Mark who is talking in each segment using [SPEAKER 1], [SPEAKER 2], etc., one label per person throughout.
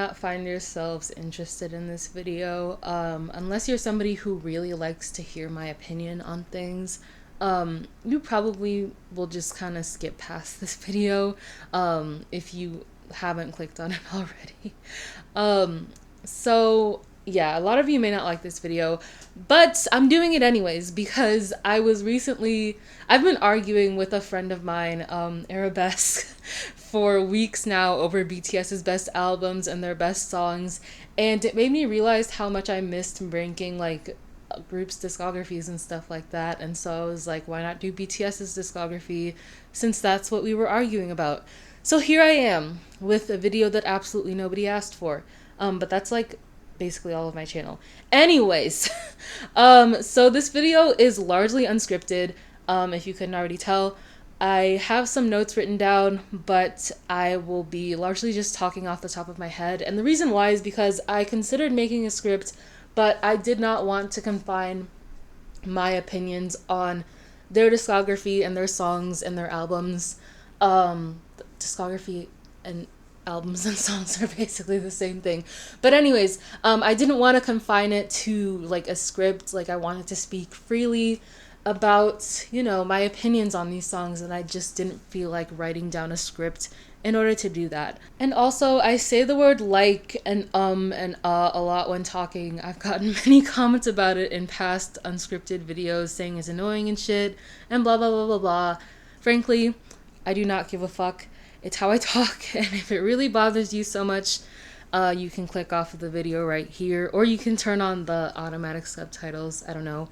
[SPEAKER 1] not find yourselves interested in this video, unless you're somebody who really likes to hear my opinion on things, you probably will just kind of skip past this video, if you haven't clicked on it already. So yeah, a lot of you may not like this video, but I'm doing it anyways because I've been arguing with a friend of mine, Arabesque, for weeks now over BTS's best albums and their best songs, and it made me realize how much I missed ranking like groups' discographies and stuff like that. And so I was like, why not do BTS's discography since that's what we were arguing about? So here I am with a video that absolutely nobody asked for. But that's like basically all of my channel. Anyways, so this video is largely unscripted, if you couldn't already tell. I have some notes written down, but I will be largely just talking off the top of my head. And the reason why is because I considered making a script, but I did not want to confine my opinions on their discography and their songs and their albums. Discography and albums and songs are basically the same thing. But anyways, I didn't want to confine it to like a script. Like I wanted to speak freely about, you know, my opinions on these songs, and I just didn't feel like writing down a script in order to do that. And also, I say the word like and a lot when talking. I've gotten many comments about it in past unscripted videos saying it's annoying and shit and blah blah blah blah blah. Frankly, I do not give a fuck. It's how I talk, and if it really bothers you so much, you can click off of the video right here, or you can turn on the automatic subtitles. I don't know.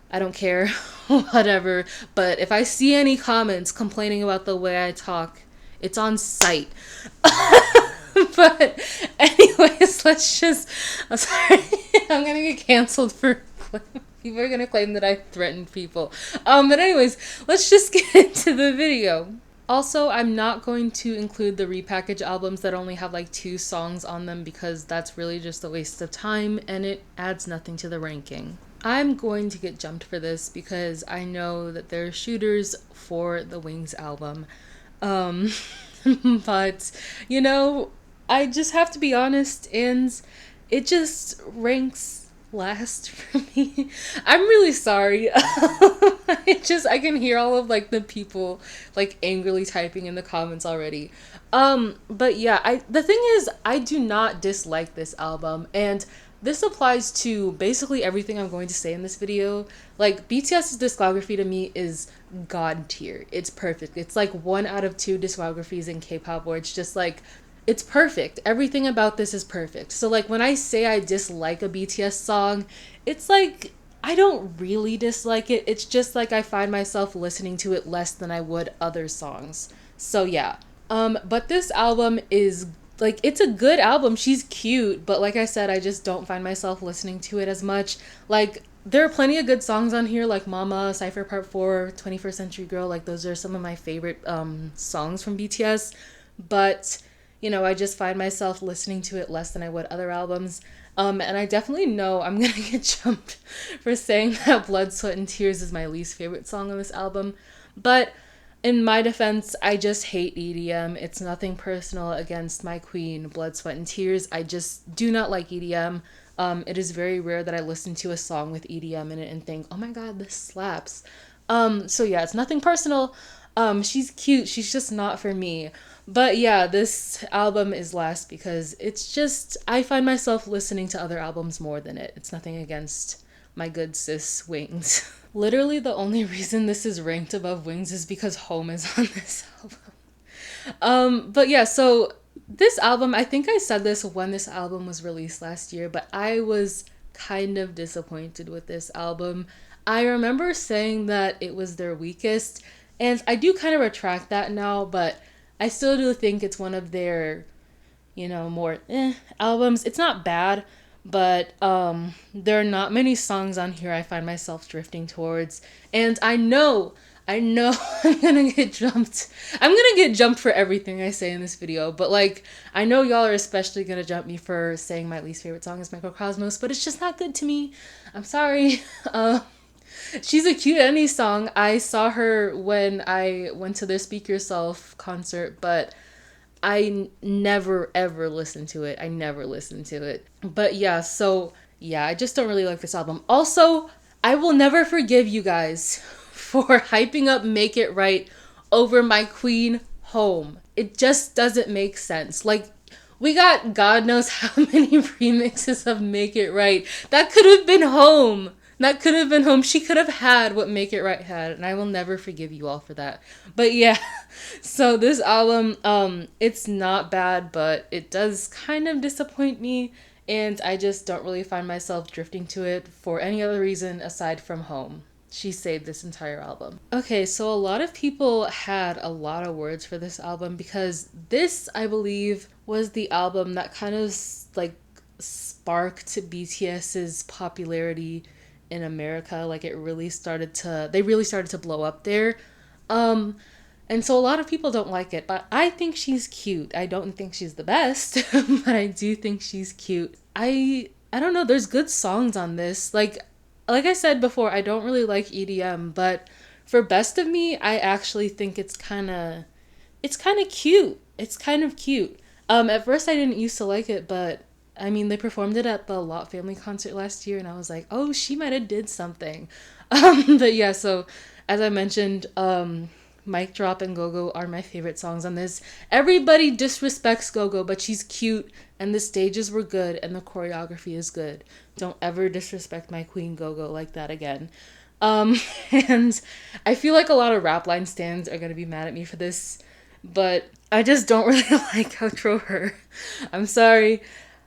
[SPEAKER 1] I don't care. Whatever. But if I see any comments complaining about the way I talk, it's on site. But anyways, let's just... I'm sorry. I'm gonna get canceled for... People are gonna claim that I threatened people. But anyways, let's just get into the video. Also, I'm not going to include the repackaged albums that only have like 2 songs on them because that's really just a waste of time and it adds nothing to the ranking. I'm going to get jumped for this because I know that there are shooters for the Wings album. But, you know, I just have to be honest, and it just ranks last for me. I'm really sorry. I can hear all of like the people like angrily typing in the comments already. But yeah, the thing is, I do not dislike this album, and this applies to basically everything I'm going to say in this video. Like, BTS's discography to me is god tier. It's perfect. It's like 1 out of 2 discographies in K-pop where it's just like, it's perfect. Everything about this is perfect. So like when I say I dislike a BTS song, it's like I don't really dislike it. It's just like I find myself listening to it less than I would other songs. So yeah. But this album is like, it's a good album. She's cute, but like I said, I just don't find myself listening to it as much. Like, there are plenty of good songs on here, like Mama, Cypher Part 4, 21st Century Girl. Like, those are some of my favorite songs from BTS. But, you know, I just find myself listening to it less than I would other albums. And I definitely know I'm gonna get jumped for saying that Blood, Sweat, and Tears is my least favorite song on this album. But in my defense, I just hate EDM. It's nothing personal against my queen, Blood, Sweat, and Tears. I just do not like EDM. It is very rare that I listen to a song with EDM in it and think, oh my god, this slaps. So yeah, it's nothing personal. She's cute. She's just not for me. But yeah, this album is last because it's just, I find myself listening to other albums more than it. It's nothing against my good sis Wings. Literally the only reason this is ranked above Wings is because Home is on this album. But yeah, so this album, I think I said this when this album was released last year, but I was kind of disappointed with this album. I remember saying that it was their weakest, and I do kind of retract that now, but I still do think it's one of their, you know, more albums. It's not bad, but there are not many songs on here I find myself drifting towards. And I know I'm gonna get jumped. I'm gonna get jumped for everything I say in this video, but like, I know y'all are especially gonna jump me for saying my least favorite song is Microcosmos, but it's just not good to me. I'm sorry. She's a cute any song. I saw her when I went to their Speak Yourself concert, but never ever listened to it. I never listened to it. But yeah, so yeah, I just don't really like this album. Also, I will never forgive you guys for hyping up Make It Right over my queen Home. It just doesn't make sense. Like, we got God knows how many remixes of Make It Right. That could have been Home. That could have been Home. She could have had what Make It Right had, and I will never forgive you all for that. But yeah, so this album, it's not bad, but it does kind of disappoint me, and I just don't really find myself drifting to it for any other reason aside from Home. She saved this entire album. Okay, so a lot of people had a lot of words for this album because this, I believe, was the album that kind of like sparked BTS's popularity in America. Like they really started to blow up there. Um and so a lot of people don't like it, but I think she's cute. I don't think she's the best, but I do think she's cute. I don't know, there's good songs on this. Like I said before, I don't really like EDM, but for Best of Me, I actually think it's kind of cute. It's kind of cute. At first I didn't used to like it, but I mean, they performed it at the Lot Family concert last year, and I was like, oh, she might have did something. But yeah, so as I mentioned, Mic Drop and Go-Go are my favorite songs on this. Everybody disrespects Go-Go, but she's cute, and the stages were good, and the choreography is good. Don't ever disrespect my queen Go-Go like that again. Um, and I feel like a lot of rap line stands are gonna be mad at me for this, but I just don't really like Outro Her. I'm sorry.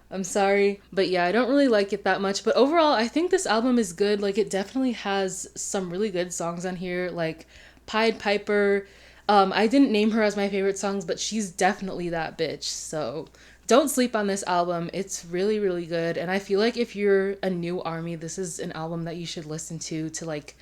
[SPEAKER 1] I'm sorry. But yeah, I don't really like it that much. But overall, I think this album is good. Like, it definitely has some really good songs on here, like Pied Piper. I didn't name her as my favorite songs, but she's definitely that bitch. So don't sleep on this album. It's really, really good. And I feel like if you're a new ARMY, this is an album that you should listen to like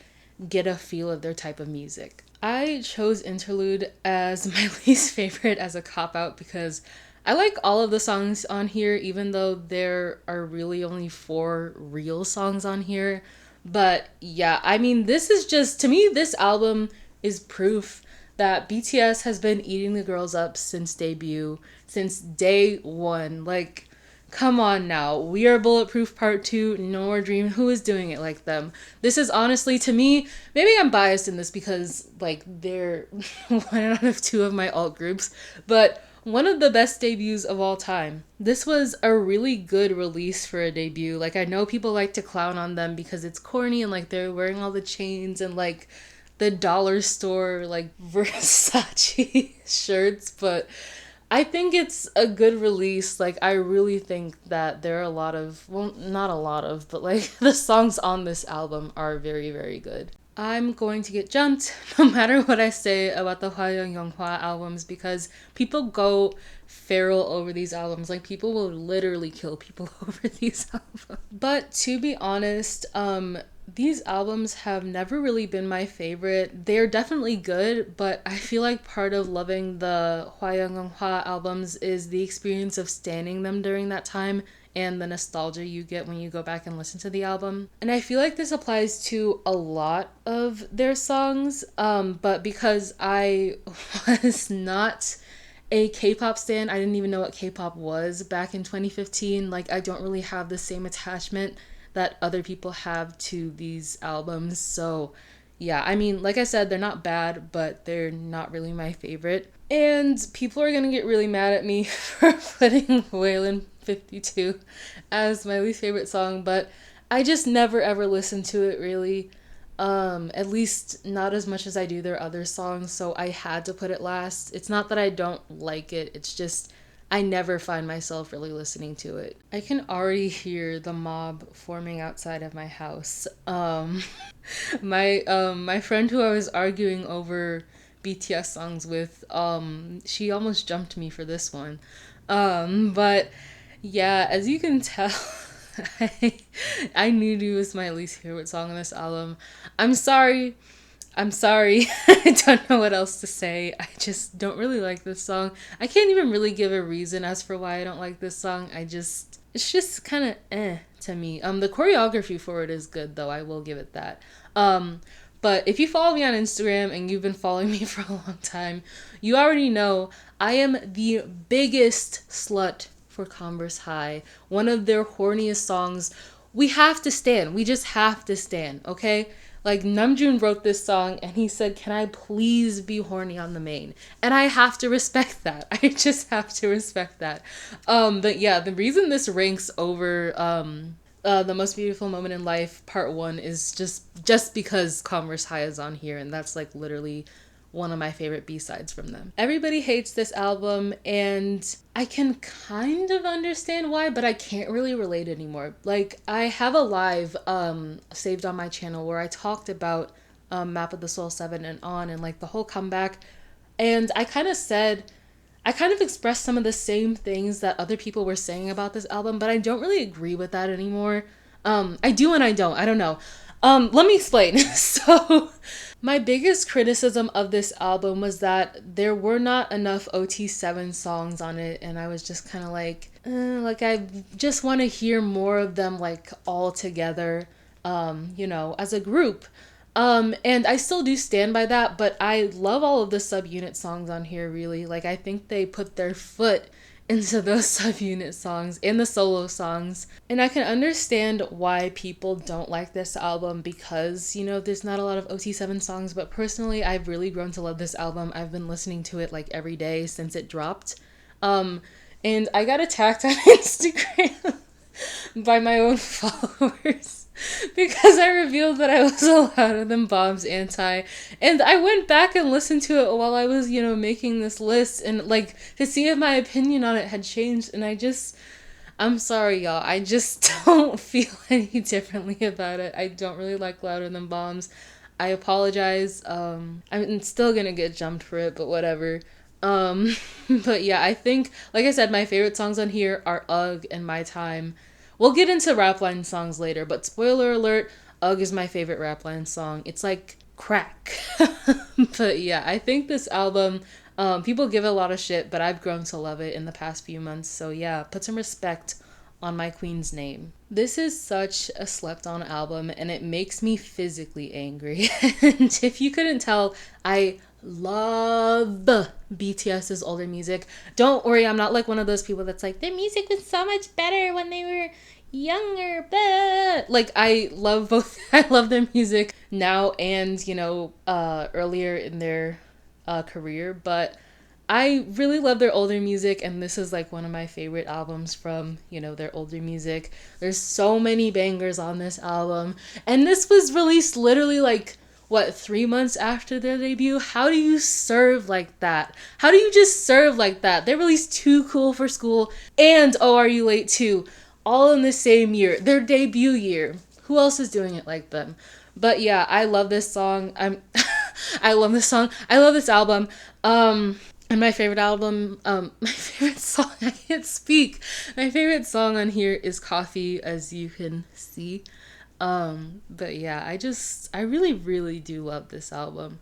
[SPEAKER 1] get a feel of their type of music. I chose Interlude as my least favorite as a cop-out because I like all of the songs on here, even though there are really only 4 real songs on here. But yeah, I mean, this is just, to me, this album is proof that BTS has been eating the girls up since debut, since day one. Like, come on now. We Are Bulletproof Part 2, No More Dream. Who is doing it like them? This is honestly, to me, maybe I'm biased in this because, like, they're one out of 2 of my alt groups, but one of the best debuts of all time. This was a really good release for a debut. Like, I know people like to clown on them because it's corny and, like, they're wearing all the chains and, like, the dollar store, like, Versace shirts, but I think it's a good release. Like, I really think that there are a lot of, well, not a lot of, but, like, the songs on this album are very, very good. I'm going to get jumped no matter what I say about the HYYH Younghwa albums because people go feral over these albums. Like, people will literally kill people over these albums. But to be honest, these albums have never really been my favorite. They're definitely good, but I feel like part of loving the HYYH Younghwa albums is the experience of standing them during that time and the nostalgia you get when you go back and listen to the album. And I feel like this applies to a lot of their songs, but because I was not a K-pop stan, I didn't even know what K-pop was back in 2015. Like, I don't really have the same attachment that other people have to these albums. So yeah, I mean, like I said, they're not bad, but they're not really my favorite. And people are gonna get really mad at me for putting Waylon 52 as my least favorite song, but I just never ever listened to it really. At least not as much as I do their other songs, so I had to put it last. It's not that I don't like it, it's just I never find myself really listening to it. I can already hear the mob forming outside of my house. My friend who I was arguing over BTS songs with, she almost jumped me for this one. But yeah, as you can tell, I knew it was my least favorite song on this album. I'm sorry. I don't know what else to say. I just don't really like this song. I can't even really give a reason as for why I don't like this song. It's just kind of to me. The choreography for it is good though. I will give it that. But if you follow me on Instagram and you've been following me for a long time, you already know I am the biggest slut for Converse High. One of their horniest songs. We have to stand. We just have to stand, okay? Like, Namjoon wrote this song and he said, can I please be horny on the main? And I have to respect that. I just have to respect that. But yeah, the reason this ranks over The Most Beautiful Moment in Life Part 1 is just because Converse High is on here, and that's like literally one of my favorite B-sides from them. Everybody hates this album, and I can kind of understand why, but I can't really relate anymore. Like, I have a live saved on my channel where I talked about Map of the Soul 7 and on, and like the whole comeback, and I kind of expressed some of the same things that other people were saying about this album, but I don't really agree with that anymore. I do and I don't. I don't know. Let me explain. So, my biggest criticism of this album was that there were not enough OT7 songs on it, and I was just kind of like I just want to hear more of them like all together, as a group. And I still do stand by that, but I love all of the subunit songs on here, really. Like, I think they put their foot into those subunit songs and the solo songs. And I can understand why people don't like this album because, there's not a lot of OT7 songs, but personally, I've really grown to love this album. I've been listening to it like every day since it dropped. And I got attacked on Instagram by my own followers because I revealed that I was a Louder Than Bombs anti, and I went back and listened to it while I was, making this list, and like to see if my opinion on it had changed, and I'm sorry, y'all, I just don't feel any differently about it. I don't really like Louder Than Bombs. I apologize. I'm still gonna get jumped for it, but whatever. But yeah, I think, like I said, my favorite songs on here are Ugh and My Time. We'll get into Rapline songs later, but spoiler alert, Ugh is my favorite Rapline song. It's like crack. But yeah, I think this album, people give it a lot of shit, but I've grown to love it in the past few months. So yeah, put some respect on my queen's name. This is such a slept on album, and it makes me physically angry. And if you couldn't tell, I love BTS's older music. Don't worry, I'm not like one of those people that's like, their music was so much better when they were younger, but like, I love both. I love their music now and earlier in their career, but I really love their older music, and this is like one of my favorite albums from their older music. There's so many bangers on this album, and this was released literally like 3 months after their debut. How do you serve like that? How do you just serve like that? They released Too Cool for School and Oh Are You Late Too, all in the same year, their debut year. Who else is doing it like them? But yeah, I love this song. I love this song. I love this album. And my favorite song, I can't speak. My favorite song on here is Coffee, as you can see. But yeah, I really, really do love this album.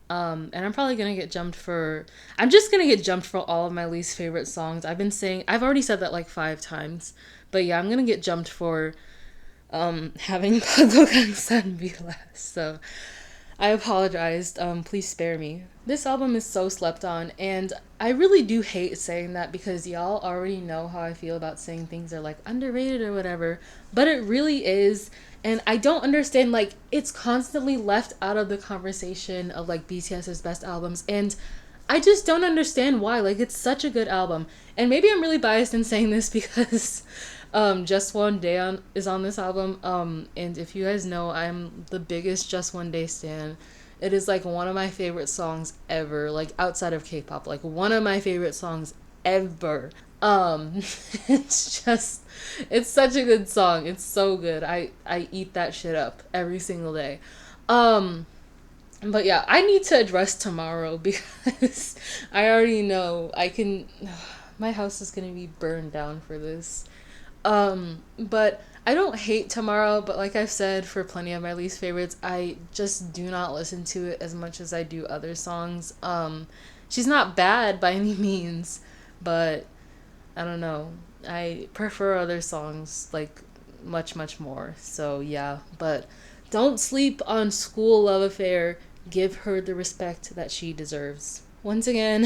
[SPEAKER 1] And I'm probably gonna get jumped for all of my least favorite songs. I've already said that like 5 times, but yeah, I'm gonna get jumped for, having Pago Gangsan be last, so I apologized. Please spare me. This album is so slept on, and I really do hate saying that because y'all already know how I feel about saying things are like underrated or whatever, but it really is. And I don't understand, like, it's constantly left out of the conversation of like BTS's best albums, and I just don't understand why. Like, it's such a good album, and maybe I'm really biased in saying this because Just One Day is on this album, and if you guys know, I'm the biggest Just One Day stan. It is like one of my favorite songs ever, like outside of K-pop, like one of my favorite songs ever. It's such a good song. It's so good. I eat that shit up every single day. But yeah, I need to address Tomorrow because I already know my house is gonna be burned down for this. But I don't hate Tomorrow, but like I've said for plenty of my least favorites, I just do not listen to it as much as I do other songs. She's not bad by any means, but I don't know. I prefer other songs like much, much more. So yeah, but Don't sleep on Skool Luv Affair. Give her the respect that she deserves. Once again,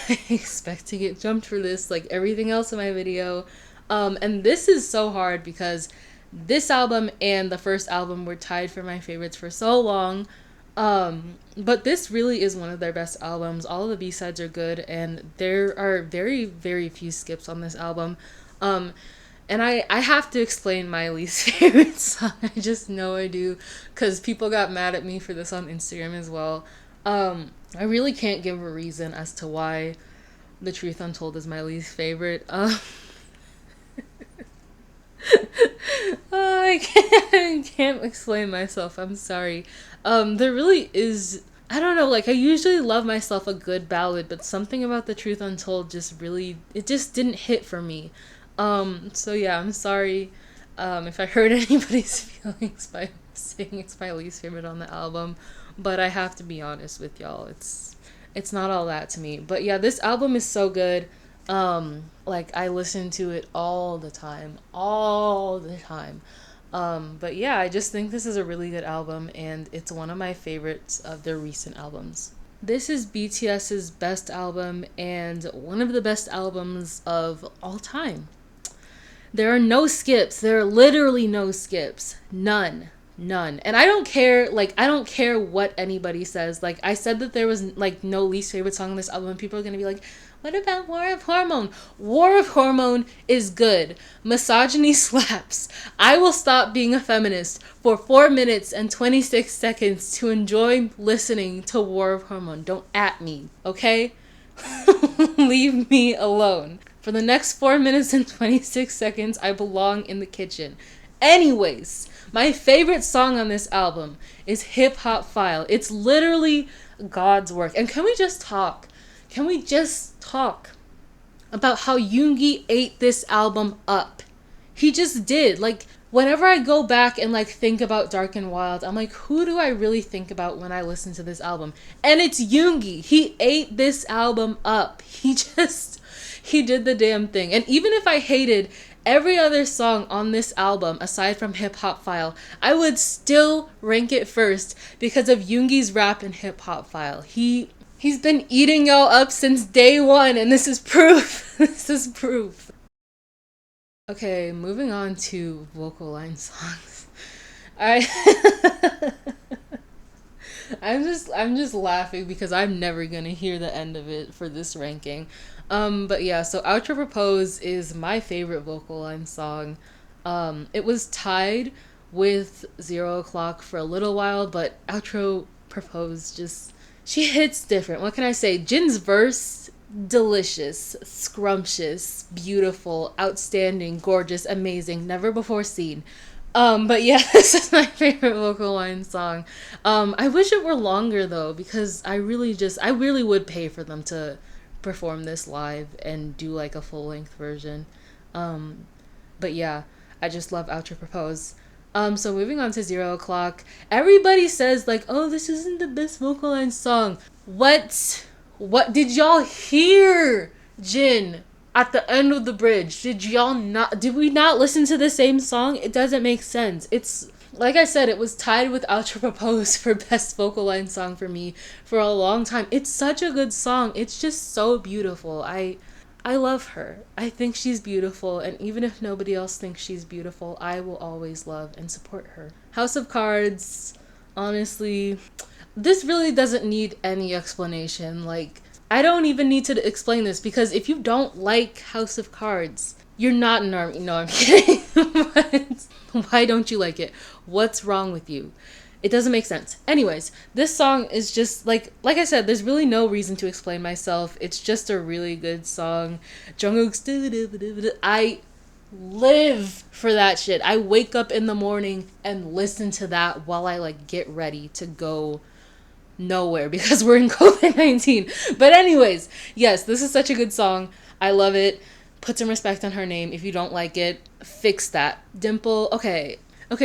[SPEAKER 1] I expect to get jumped for this like everything else in my video. And this is so hard because this album and the first album were tied for my favorites for so long. But this really is one of their best albums. All of the B-sides are good, and there are very, very few skips on this album. And I have to explain my least favorite song. I just know I do, because people got mad at me for this on Instagram as well. I really can't give a reason as to why The Truth Untold is my least favorite. I can't explain myself. I'm sorry. There really is. I don't know. Like, I usually love myself a good ballad, but something about The Truth Untold just really, it just didn't hit for me. So yeah, I'm sorry if I hurt anybody's feelings by saying it's my least favorite on the album, but I have to be honest with y'all. It's not all that to me. But yeah, this album is so good. Like, I listen to it all the time. But yeah, I just think this is a really good album, and it's one of my favorites of their recent albums. This is BTS's best album and one of the best albums of all time. There are no skips. There are literally no skips. None. And I don't care, like, I don't care what anybody says. Like, I said that there was, like, no least favorite song on this album, and people are gonna be like, what about War of Hormone? War of Hormone is good. Misogyny slaps. I will stop being a feminist for 4 minutes and 26 seconds to enjoy listening to War of Hormone. Don't at me, okay? Leave me alone. For the next 4 minutes and 26 seconds, I belong in the kitchen. Anyways, my favorite song on this album is Hip Hop File. It's literally God's work. And can we just talk? Can we just talk about how Yoongi ate this album up? He just did. Like, whenever I go back and, like, think about Dark and Wild, I'm like, who do I really think about when I listen to this album? And it's Yoongi. He ate this album up. He did the damn thing. And even if I hated every other song on this album aside from Hip Hop File, I would still rank it first because of Yoongi's rap in Hip Hop File. He's been eating y'all up since day one, and this is proof. This is proof. Okay, moving on to vocal line songs. I'm just laughing because I'm never gonna hear the end of it for this ranking. But yeah, so Outro Propose is my favorite vocal line song. It was tied with 0 O'Clock for a little while, but Outro Propose just, she hits different. What can I say? Jin's verse, delicious, scrumptious, beautiful, outstanding, gorgeous, amazing, never before seen. But yeah, this is my favorite vocal line song. I wish it were longer though, because I really would pay for them to perform this live and do like a full-length version. But yeah, I just love Outro Propose. So moving on to 0 O'Clock. Everybody says like, oh, this isn't the best vocal line song. What did y'all hear, Jin, at the end of the bridge? Did we not listen to the same song? It doesn't make sense. It's, like I said, it was tied with Outro Propose for best vocal line song for me for a long time. It's such a good song. It's just so beautiful. I love her. I think she's beautiful, and even if nobody else thinks she's beautiful, I will always love and support her. House of Cards, honestly, this really doesn't need any explanation. Like, I don't even need to explain this, because if you don't like House of Cards, you're not an ARMY. No, I'm kidding. But why don't you like it? What's wrong with you? It doesn't make sense. Anyways, this song is just like I said, there's really no reason to explain myself. It's just a really good song. Jungkook's I live for that shit. I wake up in the morning and listen to that while I like get ready to go nowhere because we're in COVID-19. But anyways, yes, this is such a good song. I love it. Put some respect on her name. If you don't like it, fix that. Dimple, okay,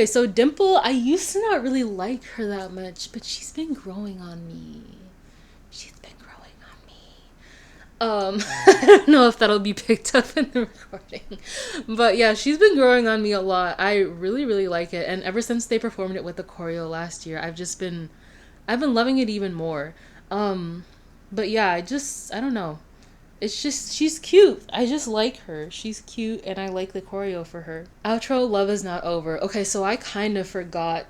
[SPEAKER 1] so Dimple, I used to not really like her that much, but she's been growing on me. I don't know if that'll be picked up in the recording. But yeah, she's been growing on me a lot. I really, really like it. And ever since they performed it with the choreo last year, I've been loving it even more. But yeah, I don't know. It's just, she's cute. I just like her. She's cute and I like the choreo for her. Outro, Love Is Not Over. Okay, so I kind of forgot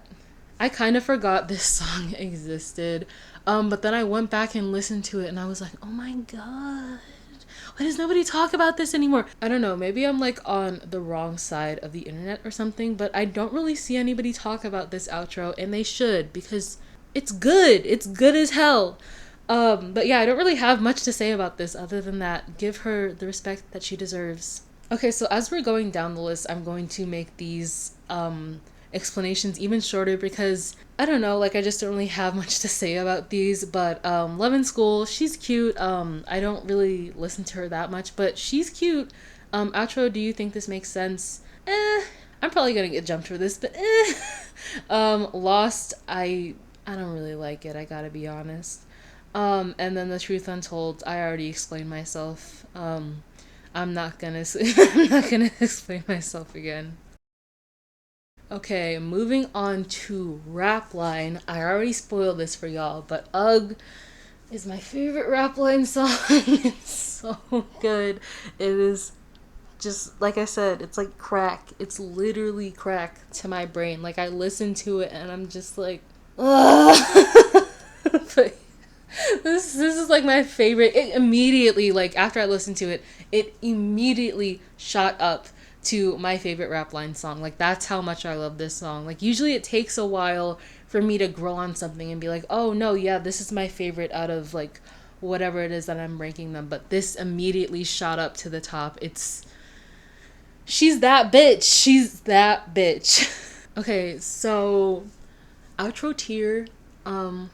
[SPEAKER 1] this song existed. But then I went back and listened to it and I was like, oh my god. Why does nobody talk about this anymore? I don't know, maybe I'm like on the wrong side of the internet or something, but I don't really see anybody talk about this outro, and they should, because it's good. It's good as hell. But yeah, I don't really have much to say about this other than that. Give her the respect that she deserves. Okay, so as we're going down the list, I'm going to make these explanations even shorter because I don't know, like I just don't really have much to say about these. But Love in School, she's cute. I don't really listen to her that much, but she's cute. Outro, do you think this makes sense? I'm probably gonna get jumped for this, but Lost, I don't really like it, I gotta be honest. And then The Truth Untold, I already explained myself. I'm not gonna I'm not gonna explain myself again. Okay, moving on to Rap Line. I already spoiled this for y'all, but Ugh is my favorite Rap Line song. It's so good. It is just, like I said, it's like crack. It's literally crack to my brain. Like, I listen to it and I'm just like, ugh. But this is like my favorite. It immediately, like after I listened to it, it immediately shot up to my favorite Rap Line song. Like, that's how much I love this song. Like, usually it takes a while for me to grow on something and be like, oh no, yeah, this is my favorite out of like whatever it is that I'm ranking them. But this immediately shot up to the top. She's that bitch. She's that bitch. Okay, so outro tier.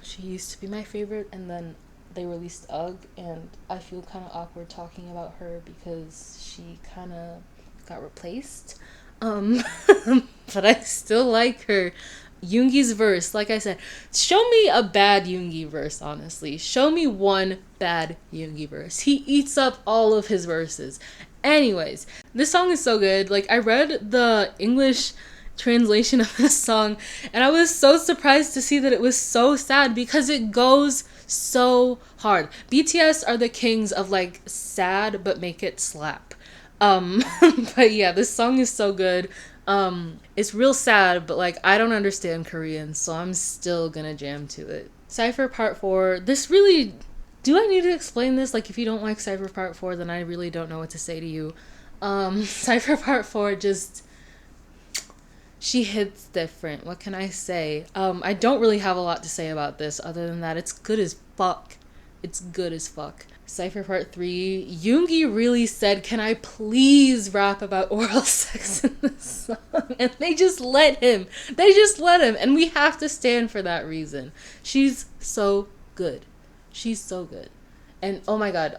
[SPEAKER 1] She used to be my favorite, and then they released Ugh, and I feel kind of awkward talking about her because she kind of got replaced. But I still like her. Yoongi's verse, like I said, show me a bad Yoongi verse, honestly. Show me one bad Yoongi verse. He eats up all of his verses. Anyways, this song is so good. Like, I read the English translation of this song and I was so surprised to see that it was so sad because it goes so hard. BTS are the kings of like sad but make it slap. But yeah, this song is so good. It's real sad, but like I don't understand Korean, so I'm still gonna jam to it. Cypher Part 4. This really, do I need to explain this? Like, if you don't like Cypher Part 4, then I really don't know what to say to you. Cypher Part 4 just, she hits different. What can I say? I don't really have a lot to say about this other than that it's good as fuck. It's good as fuck. Cypher Part 3. Yoongi really said, can I please rap about oral sex in this song? And they just let him. They just let him. And we have to stand for that reason. She's so good. She's so good. And oh my god.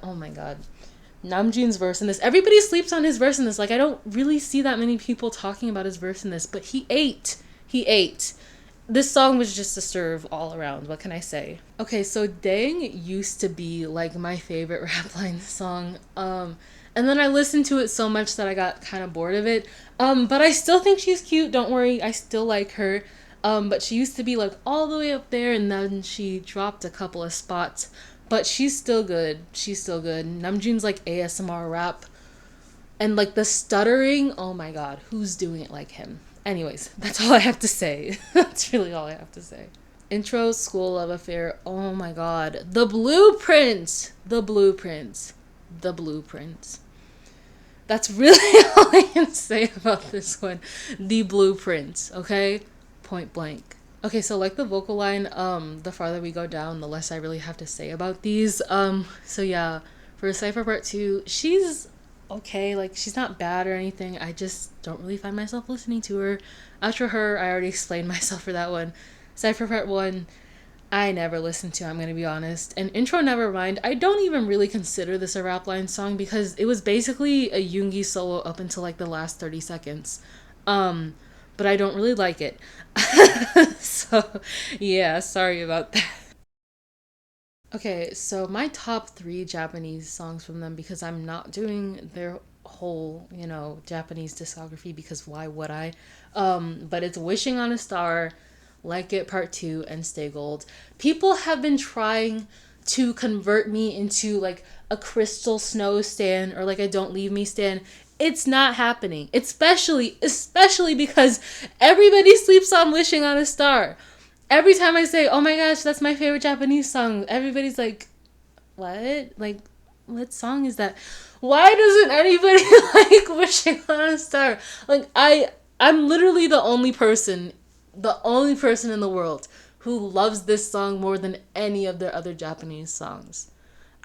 [SPEAKER 1] Namjoon's verse in this. Everybody sleeps on his verse in this. Like, I don't really see that many people talking about his verse in this, but he ate. He ate. This song was just a serve all around. What can I say? Okay, so Dang used to be like my favorite Rap Line song. And then I listened to it so much that I got kind of bored of it. But I still think she's cute. Don't worry, I still like her. But she used to be like all the way up there, and then she dropped a couple of spots. But she's still good. She's still good. Namjoon's like ASMR rap. And like the stuttering, oh my god, who's doing it like him? Anyways, that's all I have to say. That's really all I have to say. Intro, Skool Luv Affair, oh my god. The blueprint! The blueprint. The blueprint. That's really all I can say about this one. The blueprint, okay? Point blank. Okay, so like the vocal line, the farther we go down, the less I really have to say about these. So yeah, for Cypher Part 2, she's okay, like she's not bad or anything. I just don't really find myself listening to her. After her, I already explained myself for that one. Cypher Part 1, I never listened to, I'm gonna be honest. And Intro Nevermind, I don't even really consider this a Rap Line song because it was basically a Yoongi solo up until like the last 30 seconds. But I don't really like it. So yeah, sorry about that. Okay, so my top three Japanese songs from them, because I'm not doing their whole, Japanese discography, because why would I? But it's Wishing on a Star, Like It Part 2, and Stay Gold. People have been trying to convert me into like a Crystal Snow stan or like a Don't Leave Me stan. It's not happening. Especially because everybody sleeps on Wishing on a Star. Every time I say, "Oh my gosh, that's my favorite Japanese song," everybody's like, "What? Like, what song is that? Why doesn't anybody like Wishing on a Star?" Like, I'm literally the only person in the world who loves this song more than any of their other Japanese songs.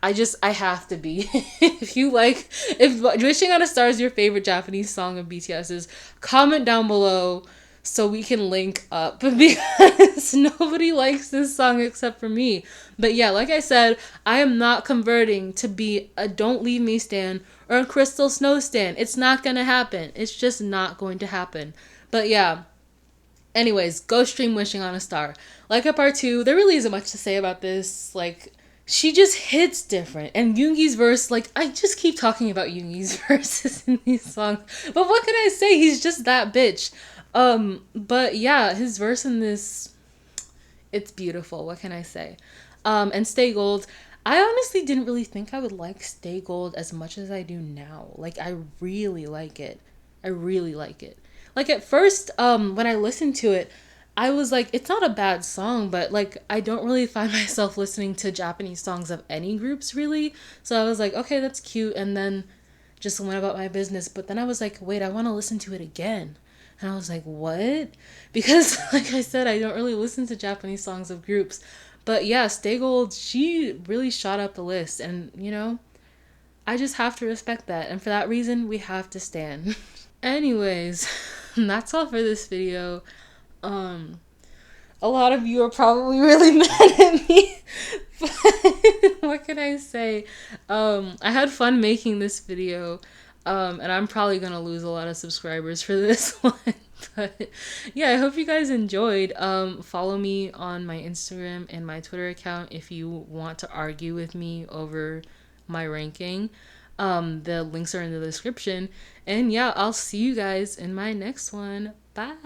[SPEAKER 1] I have to be. If Wishing on a Star is your favorite Japanese song of BTS's, comment down below so we can link up because nobody likes this song except for me. But yeah, like I said, I am not converting to be a Don't Leave Me stan or a Crystal Snow stan. It's not gonna happen. It's just not going to happen. But yeah, anyways, go stream Wishing on a Star. Like a Part 2, there really isn't much to say about this. Like, she just hits different. And Yoongi's verse, like, I just keep talking about Yoongi's verses in these songs. But what can I say? He's just that bitch. But yeah, his verse in this, it's beautiful. What can I say? And Stay Gold. I honestly didn't really think I would like Stay Gold as much as I do now. Like, I really like it. I really like it. Like, at first, when I listened to it, I was like, it's not a bad song, but like, I don't really find myself listening to Japanese songs of any groups really. So I was like, okay, that's cute. And then just went about my business. But then I was like, wait, I want to listen to it again. And I was like, what? Because, like I said, I don't really listen to Japanese songs of groups. But yeah, Stay Gold, she really shot up the list. And, I just have to respect that. And for that reason, we have to stand. Anyways, that's all for this video. A lot of you are probably really mad at me. But what can I say? I had fun making this video. And I'm probably gonna lose a lot of subscribers for this one. But yeah, I hope you guys enjoyed. Follow me on my Instagram and my Twitter account if you want to argue with me over my ranking. The links are in the description. And yeah, I'll see you guys in my next one. Bye.